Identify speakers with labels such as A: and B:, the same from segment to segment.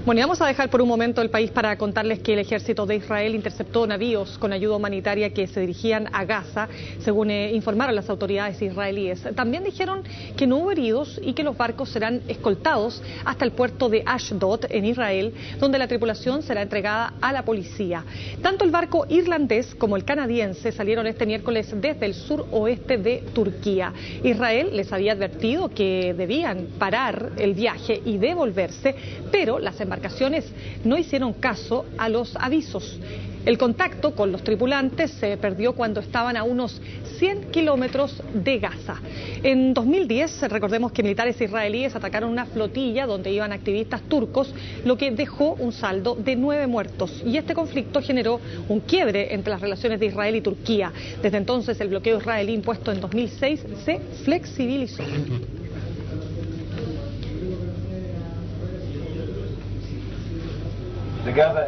A: Bueno, y vamos a dejar por un momento el país para contarles que el ejército de Israel interceptó navíos con ayuda humanitaria que se dirigían a Gaza, según informaron las autoridades israelíes. También dijeron que no hubo heridos y que los barcos serán escoltados hasta el puerto de Ashdod, en Israel, donde la tripulación será entregada a la policía. Tanto el barco irlandés como el canadiense salieron este miércoles desde el suroeste de Turquía. Israel les había advertido que debían parar el viaje y devolverse, pero las embarcaciones no hicieron caso a los avisos. El contacto con los tripulantes se perdió cuando estaban a unos 100 kilómetros de Gaza. En 2010, recordemos que militares israelíes atacaron una flotilla donde iban activistas turcos, lo que dejó un saldo de 9 muertos. Y este conflicto generó un quiebre entre las relaciones de Israel y Turquía. Desde entonces, el bloqueo israelí impuesto en 2006 se flexibilizó.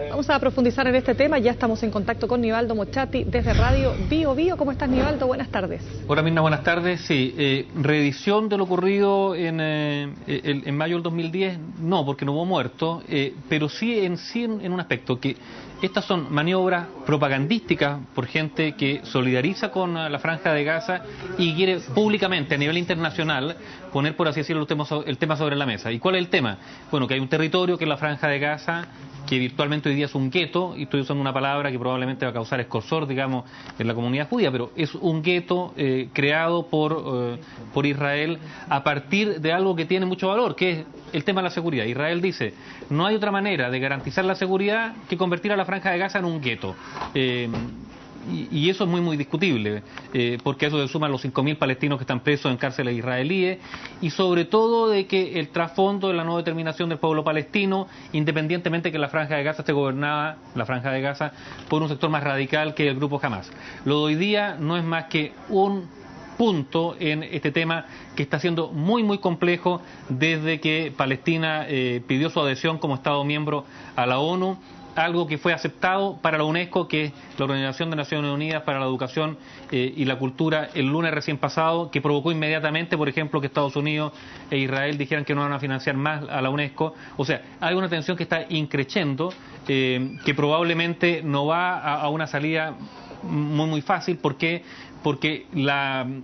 A: Vamos a profundizar en este tema. Ya estamos en contacto con Nivaldo Mochati desde Radio Bio Bio. ¿Cómo estás, Nivaldo? Buenas tardes.
B: Hola, Mirna, buenas tardes. Sí, reedición de lo ocurrido en mayo del 2010, no, porque no hubo muertos, pero sí en un aspecto que estas son maniobras propagandísticas por gente que solidariza con la Franja de Gaza y quiere públicamente a nivel internacional poner, por así decirlo, el tema sobre la mesa. ¿Y cuál es el tema? Bueno, que hay un territorio que es la Franja de Gaza, que virtualmente hoy día es un gueto, y estoy usando una palabra que probablemente va a causar escozor, digamos, en la comunidad judía, pero es un gueto creado por Israel a partir de algo que tiene mucho valor, que es el tema de la seguridad. Israel dice, no hay otra manera de garantizar la seguridad que convertir a la Franja de Gaza en un gueto. Y eso es muy discutible, porque a eso se suman los 5.000 palestinos que están presos en cárceles israelíes, y sobre todo de que el trasfondo de la no determinación del pueblo palestino, independientemente de que la Franja de Gaza esté gobernada, la Franja de Gaza, por un sector más radical que el grupo Hamas. Lo de hoy día no es más que un punto en este tema que está siendo muy complejo desde que Palestina pidió su adhesión como Estado miembro a la ONU, algo que fue aceptado para la UNESCO, que es la Organización de Naciones Unidas para la Educación y la Cultura, el lunes recién pasado, que provocó inmediatamente, por ejemplo, que Estados Unidos e Israel dijeran que no van a financiar más a la UNESCO. O sea, hay una tensión que está increciendo, que probablemente no va a una salida muy fácil. ¿Por qué? Porque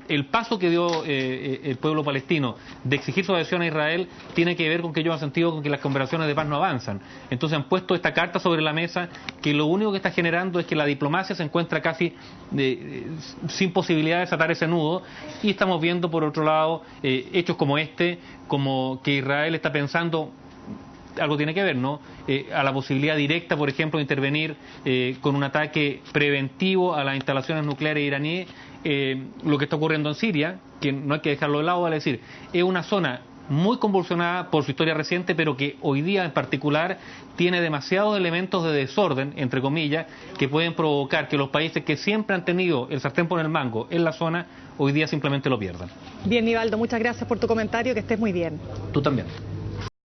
B: el paso que dio el pueblo palestino de exigir su adhesión a Israel tiene que ver con que ellos han sentido con que las conversaciones de paz no avanzan. Entonces han puesto esta carta sobre la mesa que lo único que está generando es que la diplomacia se encuentra casi sin posibilidad de desatar ese nudo, y estamos viendo por otro lado hechos como este, como que Israel está pensando, algo tiene que ver, ¿no?, a la posibilidad directa, por ejemplo, de intervenir con un ataque preventivo a las instalaciones nucleares iraníes. Lo que está ocurriendo en Siria, que no hay que dejarlo de lado, vale decir, es una zona muy convulsionada por su historia reciente, pero que hoy día en particular tiene demasiados elementos de desorden, entre comillas, que pueden provocar que los países que siempre han tenido el sartén por el mango en la zona, hoy día simplemente lo pierdan.
A: Bien, Nivaldo, muchas gracias por tu comentario, que estés muy bien.
B: Tú también.